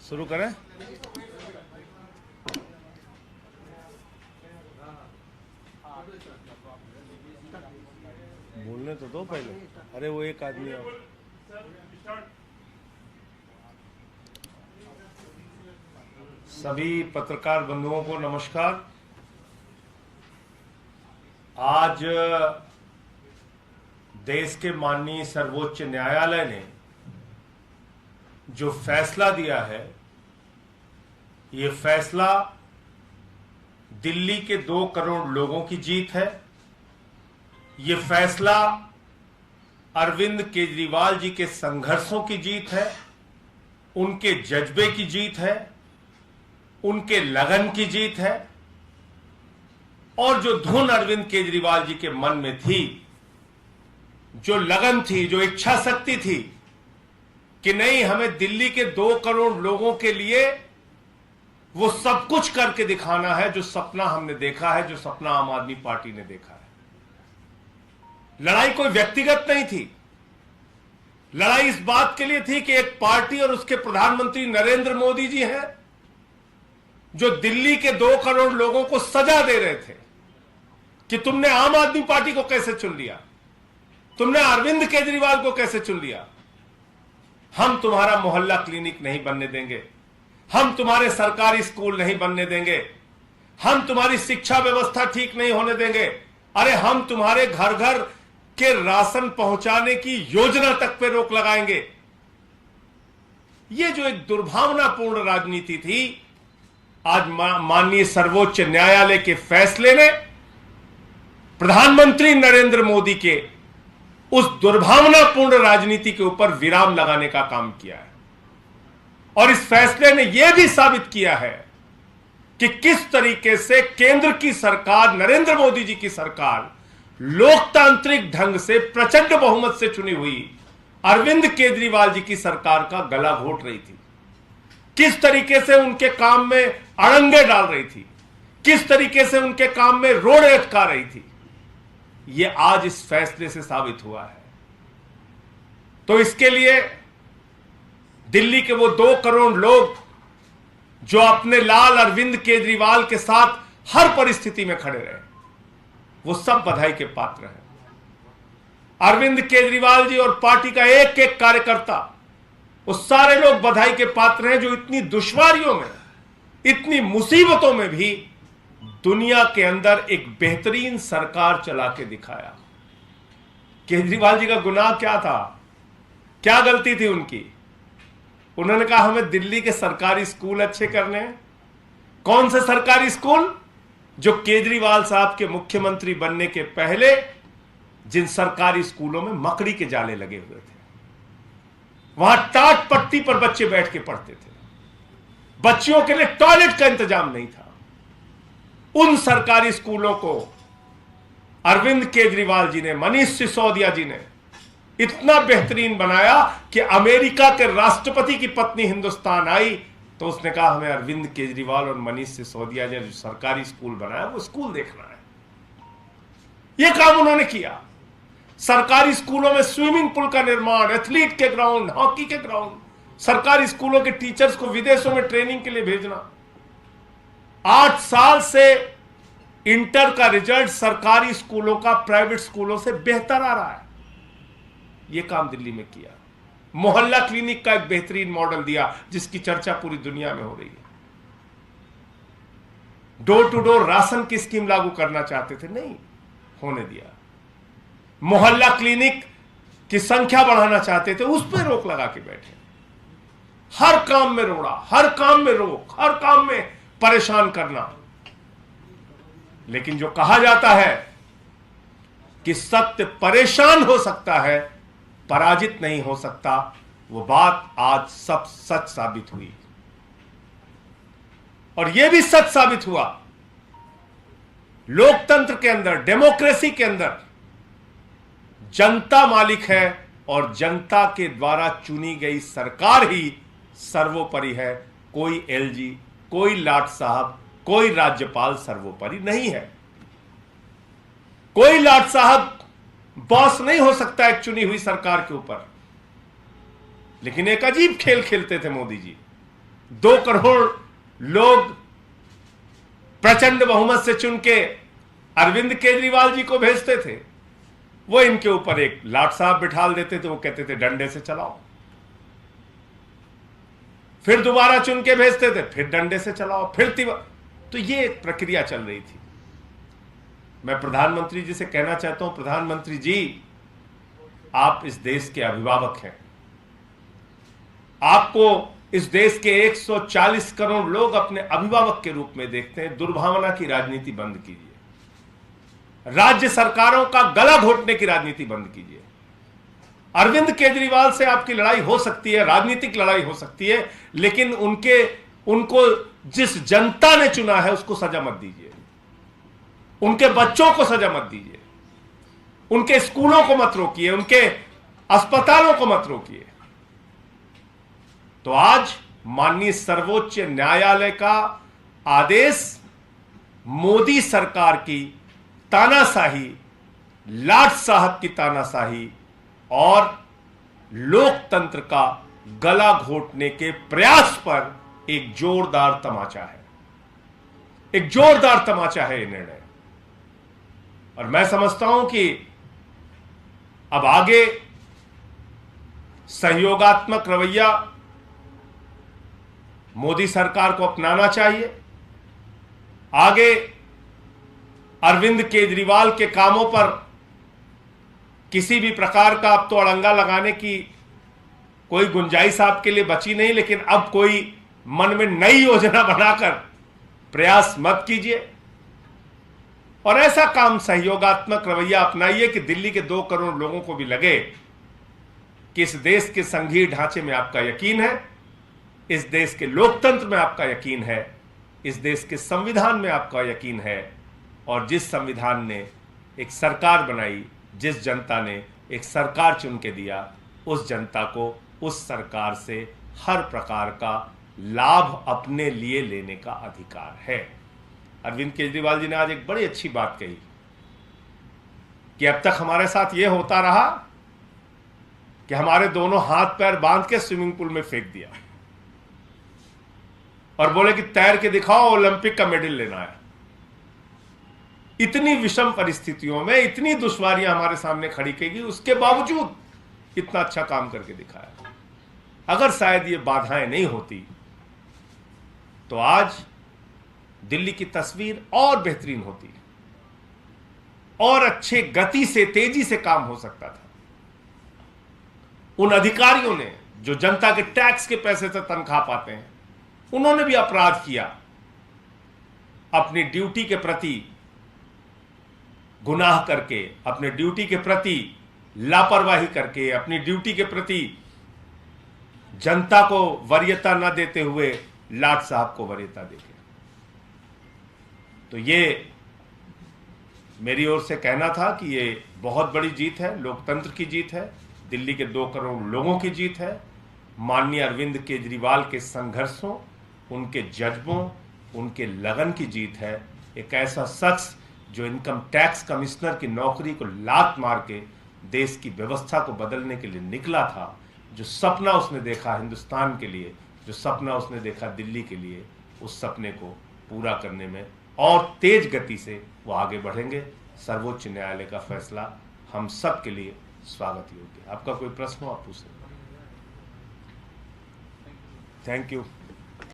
शुरू करें। बोलने तो दो पहले। अरे वो एक आदमी और। सभी पत्रकार बंधुओं को नमस्कार। आज देश के माननीय सर्वोच्च न्यायालय ने जो फैसला दिया है, ये फैसला दिल्ली के 2 करोड़ लोगों की जीत है। ये फैसला अरविंद केजरीवाल जी के संघर्षों की जीत है, उनके जज्बे की जीत है, उनके लगन की जीत है। और जो धुन अरविंद केजरीवाल जी के मन में थी, जो लगन थी, जो इच्छा शक्ति थी कि नहीं, हमें दिल्ली के 2 करोड़ लोगों के लिए वो सब कुछ करके दिखाना है जो सपना हमने देखा है, जो सपना आम आदमी पार्टी ने देखा है। लड़ाई कोई व्यक्तिगत नहीं थी। लड़ाई इस बात के लिए थी कि एक पार्टी और उसके प्रधानमंत्री नरेंद्र मोदी जी हैं जो दिल्ली के 2 करोड़ लोगों को सजा दे रहे थे कि तुमने आम आदमी पार्टी को कैसे चुन लिया, तुमने अरविंद केजरीवाल को कैसे चुन लिया। हम तुम्हारा मोहल्ला क्लिनिक नहीं बनने देंगे, हम तुम्हारे सरकारी स्कूल नहीं बनने देंगे, हम तुम्हारी शिक्षा व्यवस्था ठीक नहीं होने देंगे, अरे हम तुम्हारे घर घर के राशन पहुंचाने की योजना तक पे रोक लगाएंगे। ये जो एक दुर्भावनापूर्ण राजनीति थी, आज माननीय सर्वोच्च न्यायालय के फैसले ने प्रधानमंत्री नरेंद्र मोदी के उस दुर्भावनापूर्ण राजनीति के ऊपर विराम लगाने का काम किया है। और इस फैसले ने यह भी साबित किया है कि किस तरीके से केंद्र की सरकार, नरेंद्र मोदी जी की सरकार, लोकतांत्रिक ढंग से प्रचंड बहुमत से चुनी हुई अरविंद केजरीवाल जी की सरकार का गला घोट रही थी, किस तरीके से उनके काम में अड़ंगे डाल रही थी, किस तरीके से उनके काम में रोड़े अटका रही थी। यह आज इस फैसले से साबित हुआ है। तो इसके लिए दिल्ली के वो 2 करोड़ लोग जो अपने लाल अरविंद केजरीवाल के साथ हर परिस्थिति में खड़े रहे, वो सब बधाई के पात्र हैं। अरविंद केजरीवाल जी और पार्टी का एक एक कार्यकर्ता, वो सारे लोग बधाई के पात्र हैं जो इतनी दुश्वारियों में, इतनी मुसीबतों में भी दुनिया के अंदर एक बेहतरीन सरकार चला के दिखाया। केजरीवाल जी का गुनाह क्या था, क्या गलती थी उनकी? उन्होंने कहा हमें दिल्ली के सरकारी स्कूल अच्छे करने हैं। कौन से सरकारी स्कूल? जो केजरीवाल साहब के मुख्यमंत्री बनने के पहले जिन सरकारी स्कूलों में मकड़ी के जाले लगे हुए थे, वहां टाट पट्टी पर बच्चे बैठ के पढ़ते थे, बच्चियों के लिए टॉयलेट का इंतजाम नहीं था। उन सरकारी स्कूलों को अरविंद केजरीवाल जी ने, मनीष सिसोदिया जी ने इतना बेहतरीन बनाया कि अमेरिका के राष्ट्रपति की पत्नी हिंदुस्तान आई तो उसने कहा हमें अरविंद केजरीवाल और मनीष सिसोदिया ने जो सरकारी स्कूल बनाया वो स्कूल देखना है। यह काम उन्होंने किया। सरकारी स्कूलों में स्विमिंग पूल का निर्माण, एथलीट के ग्राउंड, हॉकी के ग्राउंड, सरकारी स्कूलों के टीचर्स को विदेशों में ट्रेनिंग के लिए भेजना। 8 साल से इंटर का रिजल्ट सरकारी स्कूलों का प्राइवेट स्कूलों से बेहतर आ रहा है। यह काम दिल्ली में किया। मोहल्ला क्लिनिक का एक बेहतरीन मॉडल दिया जिसकी चर्चा पूरी दुनिया में हो रही है। डोर टू डोर राशन की स्कीम लागू करना चाहते थे, नहीं होने दिया। मोहल्ला क्लिनिक की संख्या बढ़ाना चाहते थे, उस पर रोक लगा के बैठे। हर काम में रोड़ा, हर काम में रोक, हर काम में परेशान करना। लेकिन जो कहा जाता है कि सत्य परेशान हो सकता है, पराजित नहीं हो सकता, वो बात आज सब सच साबित हुई। और यह भी सच साबित हुआ, लोकतंत्र के अंदर, डेमोक्रेसी के अंदर जनता मालिक है और जनता के द्वारा चुनी गई सरकार ही सर्वोपरि है। कोई एलजी, कोई लाट साहब, कोई राज्यपाल सर्वोपरि नहीं है। कोई लाट साहब बॉस नहीं हो सकता एक चुनी हुई सरकार के ऊपर। लेकिन एक अजीब खेल खेलते थे मोदी जी। 2 करोड़ लोग प्रचंड बहुमत से चुन के अरविंद केजरीवाल जी को भेजते थे, वो इनके ऊपर एक लाट साहब बिठाल देते थे, वो कहते थे डंडे से चलाओ। फिर दोबारा चुन के भेजते थे, फिर डंडे से चलाओ, फिर तो ये एक प्रक्रिया चल रही थी। मैं प्रधानमंत्री जी से कहना चाहता हूं, प्रधानमंत्री जी, आप इस देश के अभिभावक हैं। आपको इस देश के 140 करोड़ लोग अपने अभिभावक के रूप में देखते हैं। दुर्भावना की राजनीति बंद कीजिए, राज्य सरकारों का गला घोटने की राजनीति बंद कीजिए। अरविंद केजरीवाल से आपकी लड़ाई हो सकती है, राजनीतिक लड़ाई हो सकती है, लेकिन उनको जिस जनता ने चुना है उसको सजा मत दीजिए, उनके बच्चों को सजा मत दीजिए, उनके स्कूलों को मत रोकिए, उनके अस्पतालों को मत रोकिए। तो आज माननीय सर्वोच्च न्यायालय का आदेश मोदी सरकार की तानाशाही, लाट साहब की तानाशाही और लोकतंत्र का गला घोटने के प्रयास पर एक जोरदार तमाचा है, एक जोरदार तमाचा है ये निर्णय। और मैं समझता हूं कि अब आगे सहयोगात्मक रवैया मोदी सरकार को अपनाना चाहिए। आगे अरविंद केजरीवाल के कामों पर किसी भी प्रकार का अब तो अड़ंगा लगाने की कोई गुंजाइश आपके लिए बची नहीं, लेकिन अब कोई मन में नई योजना बनाकर प्रयास मत कीजिए और ऐसा काम सहयोगात्मक रवैया अपनाइए कि दिल्ली के 2 करोड़ लोगों को भी लगे कि इस देश के संघीय ढांचे में आपका यकीन है, इस देश के लोकतंत्र में आपका यकीन है, इस देश के संविधान में आपका यकीन है। और जिस संविधान ने एक सरकार बनाई, जिस जनता ने एक सरकार चुन के दिया, उस जनता को उस सरकार से हर प्रकार का लाभ अपने लिए लेने का अधिकार है। अरविंद केजरीवाल जी ने आज एक बड़ी अच्छी बात कही कि अब तक हमारे साथ यह होता रहा कि हमारे दोनों हाथ पैर बांध के स्विमिंग पूल में फेंक दिया और बोले कि तैर के दिखाओ, ओलंपिक का मेडल लेना है। इतनी विषम परिस्थितियों में इतनी दुश्वारियां हमारे सामने खड़ी की गई, उसके बावजूद इतना अच्छा काम करके दिखाया। अगर शायद ये बाधाएं नहीं होती तो आज दिल्ली की तस्वीर और बेहतरीन होती और अच्छे गति से, तेजी से काम हो सकता था। उन अधिकारियों ने जो जनता के टैक्स के पैसे से तनख्वाह पाते हैं, उन्होंने भी अपराध किया, अपनी ड्यूटी के प्रति गुनाह करके, अपने ड्यूटी के प्रति लापरवाही करके, अपनी ड्यूटी के प्रति जनता को वरीयता न देते हुए लाट साहब को वरीयता देके। तो ये मेरी ओर से कहना था कि ये बहुत बड़ी जीत है, लोकतंत्र की जीत है, दिल्ली के 2 करोड़ लोगों की जीत है, माननीय अरविंद केजरीवाल के संघर्षों, उनके जज्बों, उनके लगन की जीत है। एक ऐसा शख्स जो इनकम टैक्स कमिश्नर की नौकरी को लात मार के देश की व्यवस्था को बदलने के लिए निकला था, जो सपना उसने देखा हिंदुस्तान के लिए, जो सपना उसने देखा दिल्ली के लिए, उस सपने को पूरा करने में और तेज गति से वो आगे बढ़ेंगे। सर्वोच्च न्यायालय का फैसला हम सब के लिए स्वागत योग्य है। आपका कोई प्रश्न हो आप पूछ सकते हैं। Thank you.